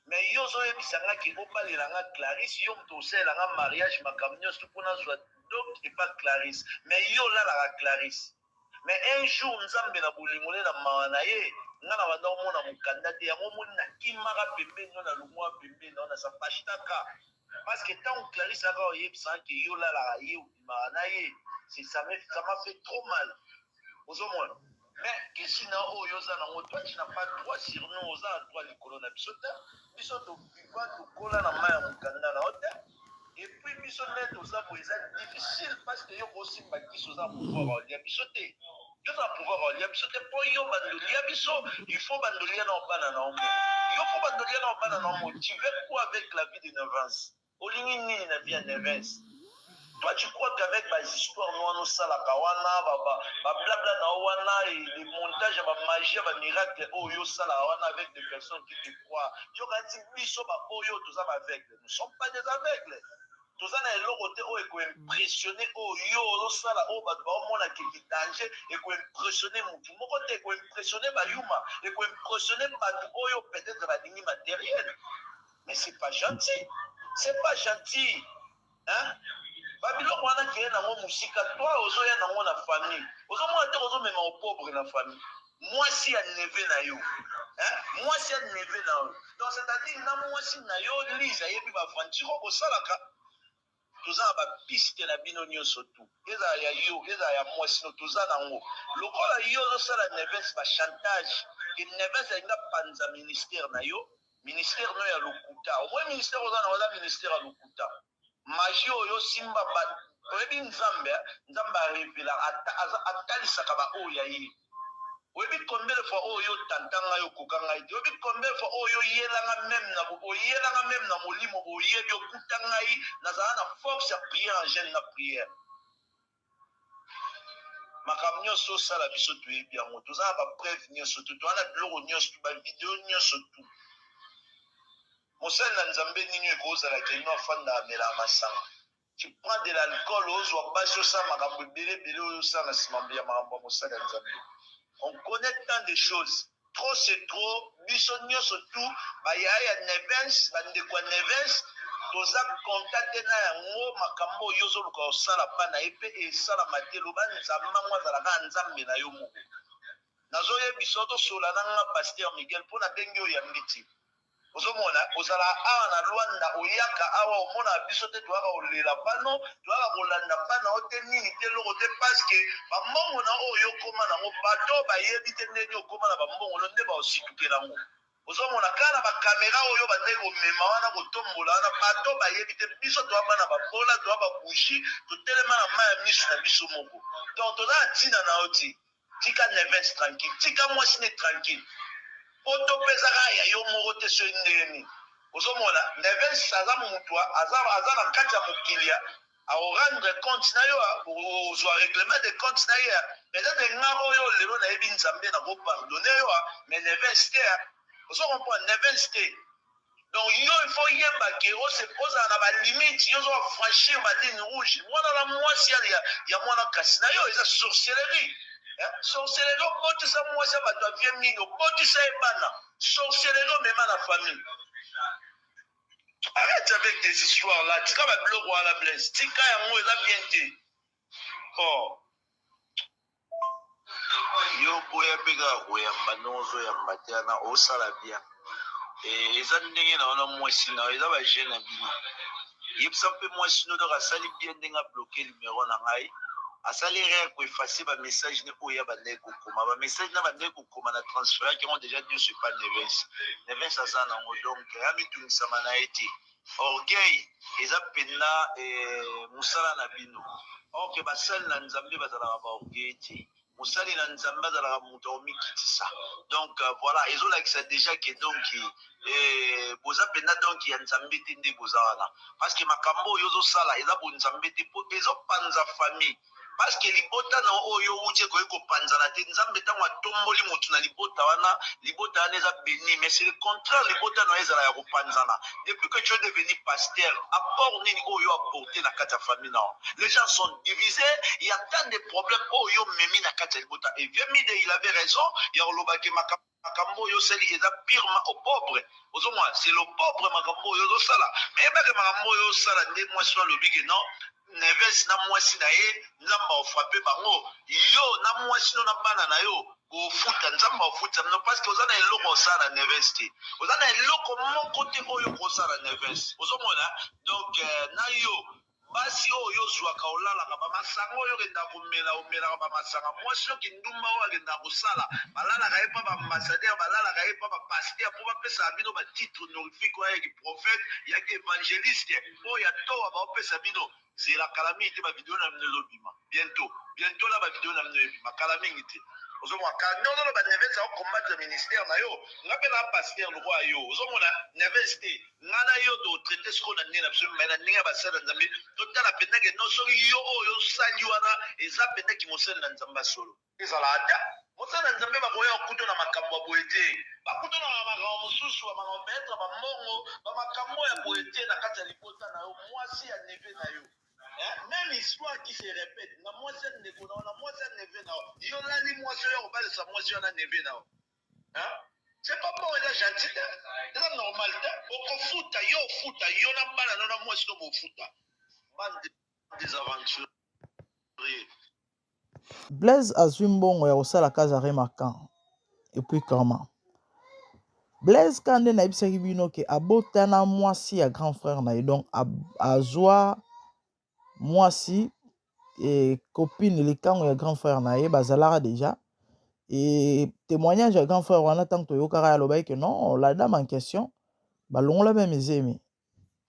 Mais yo ozoyebisa nga ke obalela nga Clarisse, yo moto osalela nga mariage makambo nyonso mpona zwa donc epa Clarisse. Mais yo olalaka Clarisse. Mais un jour Nzambe na bolingo na mawa na ye, nga na banda omona mokanda te, yango omoni na kimaka pembeni na lungwa pembeni na sa pashtaka. Parce que tant Clarisse aka oyebisa ke yo olalaka ye obimaka na ye, ça m'a fait trop mal. Ozomona. Mais kesi na oyo oza nango, toi tu n'as pas droit sur nous, oza na droit likolo na biso te. Biso toviva tokola na mai ya mokanda na yo te. Et puis biso nde toza boye eza difficile parce que yo kosimba kiso oza pouvoir olia biso te. Yo oza pouvoir olia biso te mpo yo bandolia biso, il faut bandolia na obana na omo. Yo faut bandolia na obana na omo. Tu veux quoi avec la vie de Nevins? Olingi nini na vie ya Nevins? Toi, tu crois qu'avec les histoires, nous salaka wana, blabla na wana, et les montages, la magie, les miracles, oh yo salaka avec des personnes qui te croient. Yo quand tu dis so ba oh yo tous aveugles. Nous ne sommes pas des aveugles. Tous en est l'autre côté oh et qu'on impressionner oh yo lo sala oh ba on a qui danger et qu'on impressionner mon tout. Mon côté qu'on impressionner ba yuma et qu'on impressionner ba oh yo peut-être la ligne matérielle. Mais c'est pas gentil. C'est pas gentil. Hein? Babiloko wana ke na ngo musika, toi ozoya na ngo na famille, ozomona te ozomema au pauvre na famille. Mwasi ya neve na yo, mwasi ya neve na yo. Donc c'est-à-dire na mwasi na yo lisa yebi ba franchiko kosalaka. Toza ba piste na bino nyonso tu. Eza ya yo, eza ya mwasi no toza na ngo. Lokola yo ozosala Neves ba chantage, ke Neves ainga panza ministère na yo, ministère no ya lokuta. Au moins ministère oza na oza ministère ya lokuta. Magie oyo simba ba oyebi Nzambe arevela atalisaka ba oyo ya ye. Oyebi combien de fois oyo tantanga yo kokanga ite. Oyebi combien de fois oyo yelanga même na molimo oyebi okutanga yi nazala na force ya prier en jeûne na prière. Makambo nyonso osala biso toyebi yango. Tozala ba preuve nyonso tu. Toana biloko nyonso tu, ba video nyonso tu. Mosali na Nzambe nini ekozala ke ino afanda amela masanga. tu prends de l'alcool, on connaît tant de choses. Trop c'est trop, bisogno surtout, bayaya nevens, bandekwa nevens, toza contact na yango makambo yozo luka osala pana epe esala matelo banzambe mwazalaka nzambe na yo moko. Nazoye bisoto sola nanga Pasteur Miguel pona ndenge oyo ya mbiti. Ozomona ozala awa na Rwanda oyaka awa omona biso te toaka olela pano toaka kolanda pana ote nini te loko te paske bambongo na oyo okoma nango bato bayebi te ndenge okoma na bambongo no nde baositukela ngo. Ozomona kana bakamera oyo bandenge komema wana kotombola wana bato bayebi te biso toaba na babola toaba babushi totelema na mai ya misu na biso moko. Donc toza ntina na oti tika Nevens tranquille tika mwasi ne tranquille. Oto pesaka ya yo moko te so ndeni. Ozomona Nevens aza mutu aza na kati ya mokilia a rendre compte na yo ozwa règlement de compte na yo peut-être nga oyo lelo na yebi nzambe na ko pardonner yo mais Nevens te ozo comprendre Nevens te. Donc yo il faut yemba ke o se pose na ba limite yo zo franchir ba ligne rouge. Mwana la mwasi ya mwana kasi na yo eza sorcellerie. Sorcellerie poti sa mwasi bato avie mingi poti sa ebana sorcellerie même à la famille. Arrête avec tes histoires là tika ba blog wala bless tika yango eza bien te. Oh yo boya pega koyamba nozo ya mbatana osala bien eza ndenge na wana mwasi na eza ba jeune na bino yebisa mpe mwasi no donc asali bien ndenge a bloqué numéro na ngai asali rien ko effacer ba message ne oya bande ko koma ba message na bande ko koma na transfert qui ont déjà dit sur pas Nevens asa na ngo donc ami tunisama na eti orgueil eza pena musala na bino ok basali na nzambe bazala ba orgueil ti musali na nzambe azala mutu omikitisa donc voilà ezolakisa déjà que donc boza pena donc ya nzambe te nde boza wana parce que makambo oyo ozosala eza bonzambe te po ezopanza famille parce que libota na oyo uche ko panzana te nzambe tango atomboli mutu na libota wana eza béni mais c'est le contraire libota na ezala ya kopanzana depuis que tu es devenu pasteur apport nini oyo apporter na kati ya famille na les gens sont divisés il y a tant de problèmes oyo memi na kati ya libota et bien mide il avait raison ya olobaki makambo yo seli eza purement au pauvre ozomwa c'est le pauvre makambo yo sala mais ba makambo yo sala nde moi soit lobi que non Nevens na mwasi na ye nzamba ofrape bango yo na mwasi no na bana na yo ofuta nzamba ofuta no parce que ozana eloko osala Nevens te ozana eloko moko te oyo kosala Nevens ozomona donc na yo basi oyo zwaka olalaka bamasanga oyo kenda omela bamasanga mwasi yo kindumba oyo akenda kosala balalaka ye pa baambassadeur balalaka ye pa bapasteur po bapesa bino batitre honorifique oyo yaki prophète yaki évangéliste oyo atowa baopesa bino zela kala mingi te bavideo na mino ezobima bientôt la bavideo na mino ebima kala mingi te ozomona ka nyono ba Nevens a combattre ministère na yo ngape na pasteur le roi yo ozomona Nevens te ngana yo do traiter ce qu'on a nina absolument na ninga ba sala nzambe totala penda ke no so yo oyo sali wana eza penda ki mosala na nzamba solo ezala ata mosala na nzambe bakoya kuto na makambo ya boete bakuto na makambo mosusu ba makambo ba mbongo ba makambo ya boete na kati ya libota na yo mwasi ya neve na yo. Même histoire qui se répète. Na mwasi ndeko na mwasi neve na yo lali mwasi yo ba sa mwasi na neve na yo. C'est pas bon il est gentil. C'est normal. Au futa yo na bana na mwasi to bo futa. Bande des aventures. Blaise azwi mbongo ya kosala kazi remarquant et puis comment Blaise kande na yebisaki bino ke abotana mwasi ya grand frère na ye donc azwa mwasi et copine likango ya grand frère na ye bazalaka déjà et témoignage ya grand frère wana tant toyokaka ya lobai que non la dame en question balongola même ezemi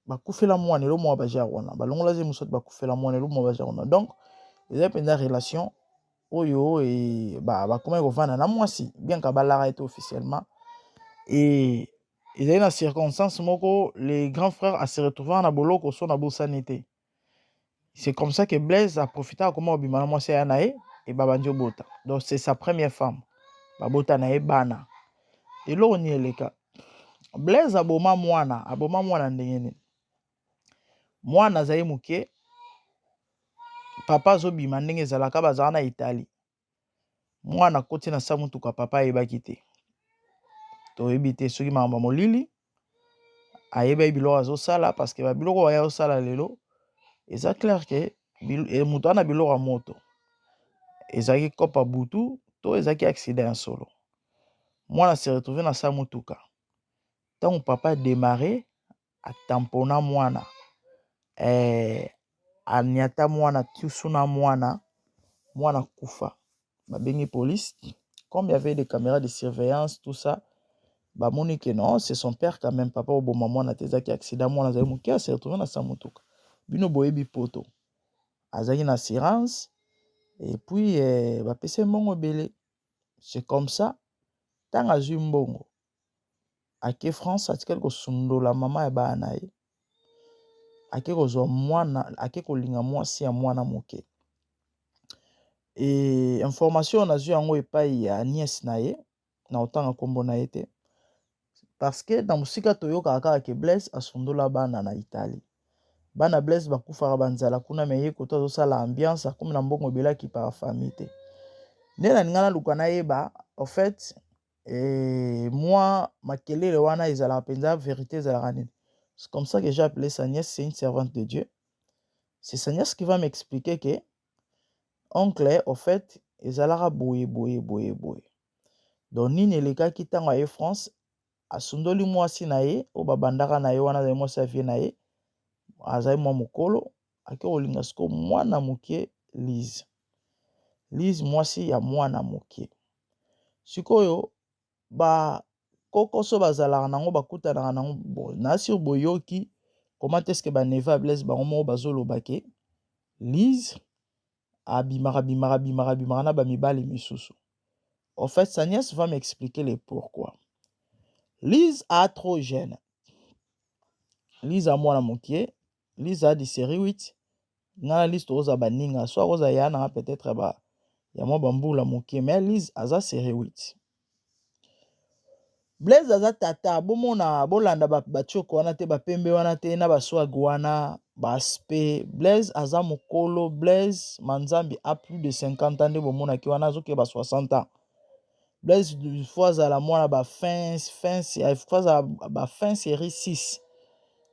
bakufela mwana elo mwa bajar wana balongola zemi sot bakufela mwana elo mwa bajar wana donc eza penda relation oyo et bakoma kovanda na mwasi bien ka balaka ete officiellement et il y a une circonstance moko les grands frères à se retrouver na boloko so na bosani te. C'est comme ça que Blaise a profité à comment obimana mwasi ya nae et babandi obota. Donc c'est sa première femme. Babota nae bana. Et là on y est les cas. Blaise aboma mwana ndenge nini. Mwana zaye muke papa azobima ndenge ezalaka bazala na Italie. Mwana koti na sa mutuka papa ayebaki te. Toyebi te soki makambo molili ayeba biloko azosala parce que ba biloko aya osala lelo eza clair que mutu ana biloko ya moto ezaki kopa butu to ezaki accident ya solo. Mwana se retrouvé na sa mutuka. Tant papa démarré atampona mwana aniata mwana tiusuna mwana kufa. Babengi police. Comme il y avait des caméras de surveillance, tout ça, bah monique non, c'est son père quand même, papa au bon moment na tezaki accident mwana zali mukia se retrouvé na sa mutuka. Bino boyebi poto. Azaki na assurance et puis bah pese mbongo belé. C'est comme ça. Tant azui mbongo. Ake France atikeli ko sundola mama ya bana ye. Ake ko zo mwana, ake ko linga mwasi ya mwana moke. Et information na zui yango epai ya nièce na ye na otanga kombo na ye te. Parce que dans musika toyoka kaka ke Blaise asundola bana na Italie. Bana Blaise bakufaka banzala kuna me ye koto azosala ambiance akomi na mbongo belaki par famille te. Nde na ningana luka na yeba en fait moi makelele wana ezala penza vérité ezala nini. C'est comme ça que j'ai appelé sa nièce, c'est une servante de Dieu. C'est sa nièce qui va m'expliquer que oncle en fait ezalaka boye. Donc nini elekaki ntango aye France asundoli mwasi na ye o babandaka na ye wana azali mwasi avie na ye azali mwa mokolo ake kolinga siko mwana mokie Lise mwasi ya mwana mokie. Sikoyo ba kokoso bazalaka nango bakutanaka nango bon na sur boyoki comment est-ce que ba neva Blaise bango moko bazoloba ke Lise abimaka na ba mibali misusu. En fait sa nièce va m'expliquer le pourquoi. Lise a trop jeune. Lise a mwana mokie. Lise a di série 8. Ngana Lise toza baninga soit roza yana peut-être ba ya mwa bambula mokie mais Lise aza série 8. Blaise aza tata bomona bolanda batioko wana te bapembe wana te na baswag wana baspe. Blaise aza mokolo. Blaise manzambi a plus de 50 ans nde bomona ki wana azoke ba 60 ans. Blaise fois azala mwana ba fin série 6.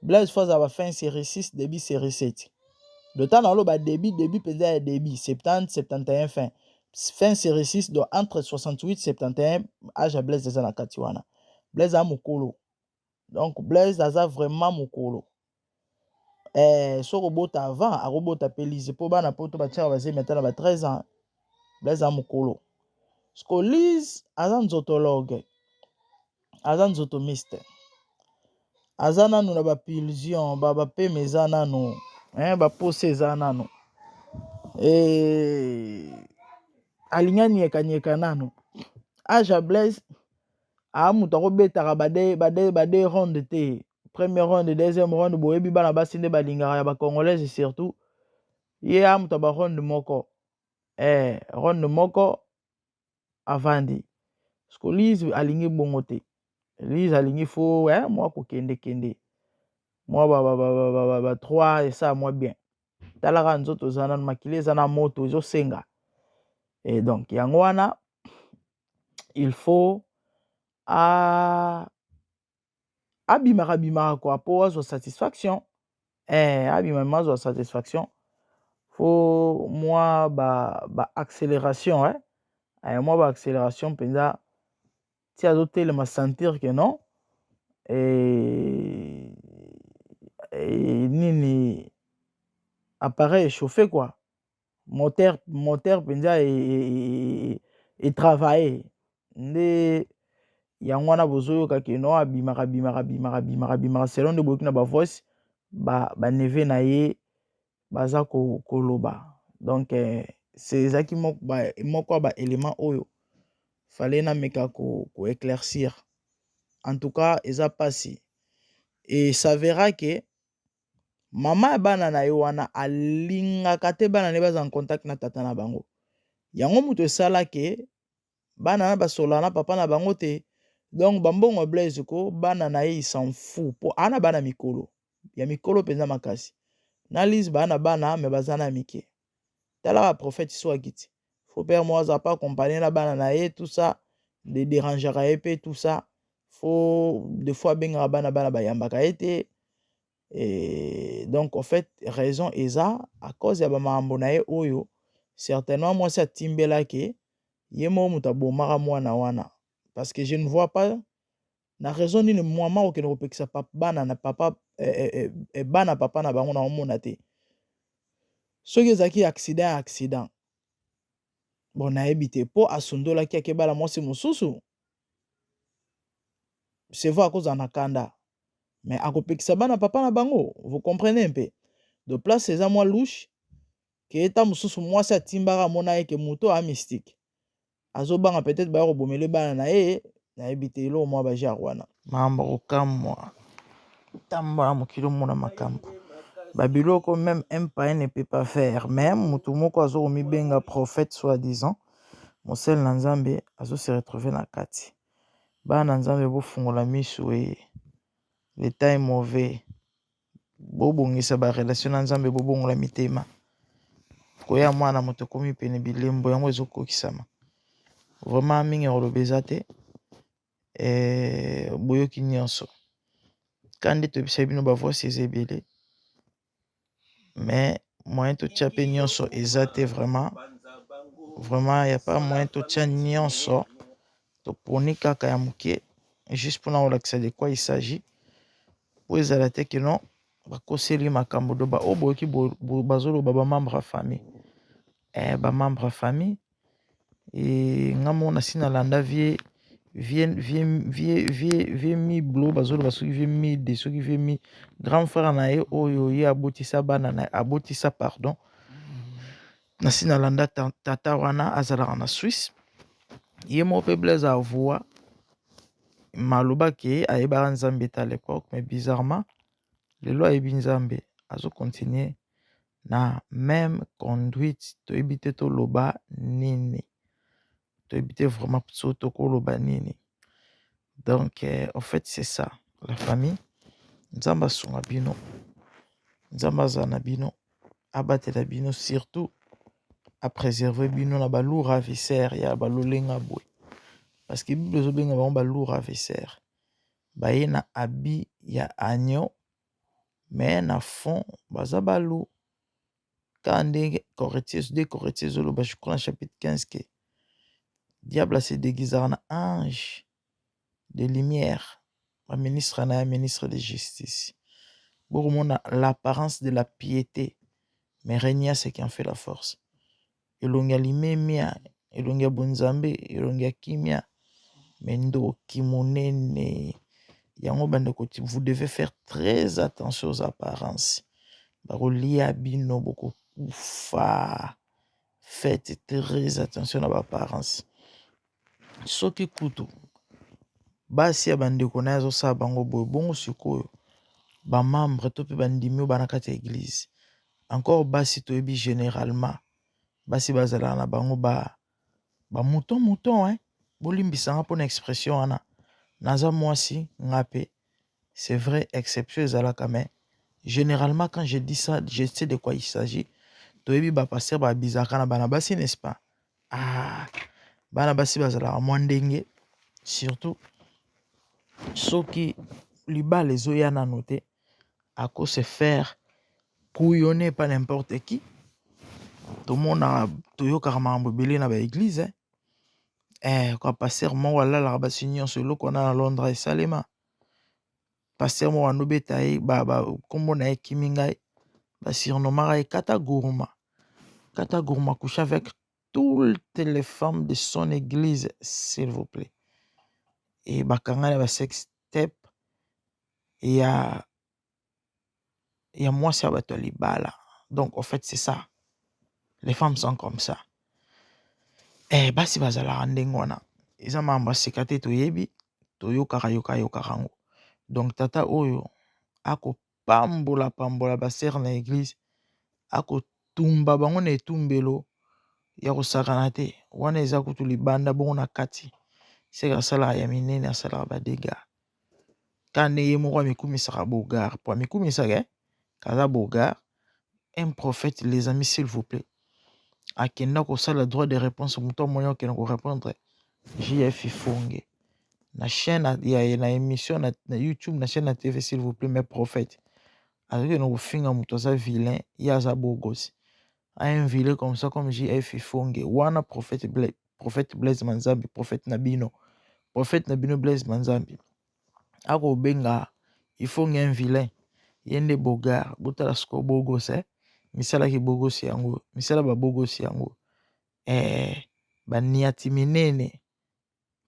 Blaise fois azala fin série 6 début série 7. Le temps dans le début peut-être début 70 71 fin série 6 donc entre 68 71 âge à Blaise aza na kati wana. Blaise a mokolo. Donc Blaise aza vraiment mokolo. So robota avant a robota pelise po bana poto batia baze maintenant ba 13 ans. Blaise a mokolo. Sko Lise aza nzotologue. Aza nzotomiste. Aza nanu na ba pulsion ba peme eza nanu. Ba pose eza nanu. Alinga nyeka nanu. Aja Blaise a mutu akobetaka bade ronde te. Première ronde, deuxième ronde, boyebi bana basi nde balingaka ya ba congolaise surtout. Ye a mutu ba ronde moko. Ronde moko avandi. Sko Lise alingi bongo te. Lise alingi fo moi ko kende. Moi ba 3 et ça moi bien. Talaka nzoto zana makile zana moto zo senga. Et donc yango wana il faut abimaka quoi po azo satisfaction. Abimaka satisfaction. Faut moi ba accélération moi ba accélération penza ti azotel ma sentir que non nini appareil chauffé quoi. Moteur penza et travailler. Nde yango wana bozoyoka ke no abimaka selon de bokina ba voice ba neve na ye baza koloba. Donc c'est ezaki moko ba élément oyo fallait na meka ko éclaircir. En tout cas eza pasi et ça verra que mama bana na ye wana alingaka te bana ne baza en contact na tata na bango. Yango mutu esala ke bana na basola na papa na bango te. Donc bambongo Blaise ko bana na ye s'en fout po ana bana mikolo. Ya mikolo penza makasi. Na Lise bana me bazana mike. tala prophète soit giti faut père moi ça pas accompagner la bana et tout ça de déranger et tout ça faut des fois benga bana bayambaka été et donc en fait raison eza à cause ya ba mambo na ye oyo certainement moi ça timbela ke ye mo muta bomaka mwana wana parce que je ne vois pas na raison nini mwama okende kopekisa bana na papa bana papa na bango na omona te soki ezalaki accident bon nayebi te mpo asundolaki akebala mwasi mosusu c'est vrai akozala na kanda mais akopekisa bana papa na bango vous comprenez mpe de place eza mwa louche ke eta mosusu mwasi atimbaka amona ye ke moto a mystique azobanga peut-être baya kobomele bana na ye nayebi te eloko mwa bajare wana makambo kokamwa tambola mokili omona makambo babiloko même un païen ne peut pas faire mais motu moko azokomibenga prophète soi-disant mosele na nzambe azose retrouve na kati bana na nzambe bofungola miso ye le temps est mauvais bobongisa barelation na nzambe bobongola mitema koya mwana moto komi pene bilembo yango ezokokisama vraiment mingi koloba eza te boyoki nyonso kandi toyebisa bino bavoisi eza ebele mais moyen totia mpe nyonso eza te vraiment ya pas moyen totia nyonso toponi kaka ya moke juste mpona kolakisa de quoi il s'agit po ezala te ke non bakoseli makambo do baoyo boyoki bazoloba bamembre ya famille bamembre ya famille nga moko nasi nalanda vie miblo bazoloba soki vie mide soki vie mi grand frère na ye oyo ye abotisa bana na abotisa pardon nasi nalanda tata wana azalaka na Suisse ye moko mpe Blaise avoi maloba ke ayebaka nzambe ta à l'époque mais bizarrement lelo ayebi nzambe azocontinue na même conduite toyebi te toloba nini toyebi te vraiment so tokoloba nini donc en fait c'est ça la famille nzambe asunga bino nzambe azala na bino abatela bino surtout apréserve bino na balourd ravisseur ya balolenga boye parce que bible ezobenga bango balourd ravisseur baye na abi ya agneau mais na fond baza balourd ka ndenge de Corinthiens ezoloba je crois na chapitre 15 ke diable se déguisera na ange de lumière ministre na ministre de justice bokomona l'apparence de la piété mais régna ce qui en fait la force elongi ya limemia elongi ya bonzambe elongi ya kimia mais ndoki monene yango bandeko vous devez faire très attention aux apparences bakolia bino bokokufa faites très attention na baapparence soki kutu basi ya bandeko na ye azosala bango boye bongo sikoyo bamembre to mpe bandimi oyo bana kati ya église encore basi toyebi généralement basi bazalaka na bango mouton bolimbisanga mpona expression wana naza mwasi nga pe c'est vrai exception ezalaka mais généralement quand je dis ça je sais de quoi il s'agit toyebi bapaster babizaka na bana basi n'est-ce pas bana basi bazalaka mwa ndenge surtout soki libala ezoya nano te ako se faire couillonner pas n'importe qui tomona toyokaka makambo ebele na baeglise kwa paster moko alalaka basi nyonso eloko wana na Londres esalema paster moko andobeta ye kombo na ye kimi ngai basurnomaka ye kata gourma couche avec toutes les femmes de son église s'il vous plaît et bakanga na basex step ya mwasi ya bato ya libala donc en fait c'est ça les femmes sont comme ça basi bazalaka ndenge wana eza makambo aseka te toyebi toyokaka yango donc tata oyo akopambola basere na église akotumba bango na etumbelo ya kosakana te wana eza kutu libanda bongo na kati seka asalaka ya minene asalaka badega ka nde ye moko amikumisaka bogar po amikumisaka kaza bogar un prophète les amis s'il vous plaît akenda kosala droit de réponse moto moyo akenda ko répondre JF Ifonge na chaîne na émission na YouTube na chaîne na TV s'il vous plaît mes prophètes avec no finga moto za vilain ya za bogos un vilain comme ça comme JF Ifonge wana prophète Blaise Manzambi prophète Nabino Blaise Manzambi ako benga Ifonge un vilain yende bogar botala sko bogos misala ki bogos yango misala ba bogos yango baniati minene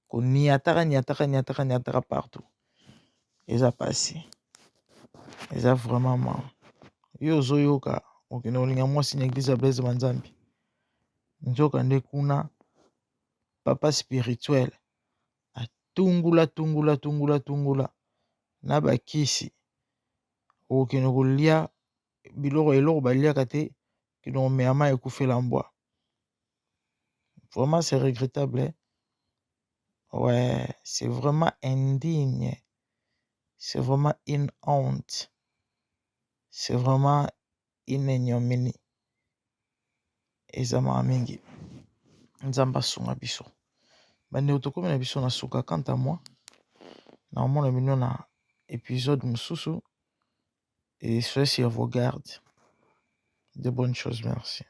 koniataka partout eza pasi eza vraiment mal yo ozoyoka okende kolinga mwasi na église ya Blaise Manzambi nzoka nde kuna papa spirituel atungula na bakisi okende kolia biloko eloko baliaka te kende komea mai ekufela mbwa. Vraiment c'est regrettable hein? Ouais, c'est vraiment indigne. C'est vraiment une honte. C'est vraiment une ignominie. Ezama mingi. Nzamba sunga biso. Bande otokomi na biso na suka quant à moi. Na mona mino na épisode mususu. Et soyez sur vos gardes. De bonnes choses, merci.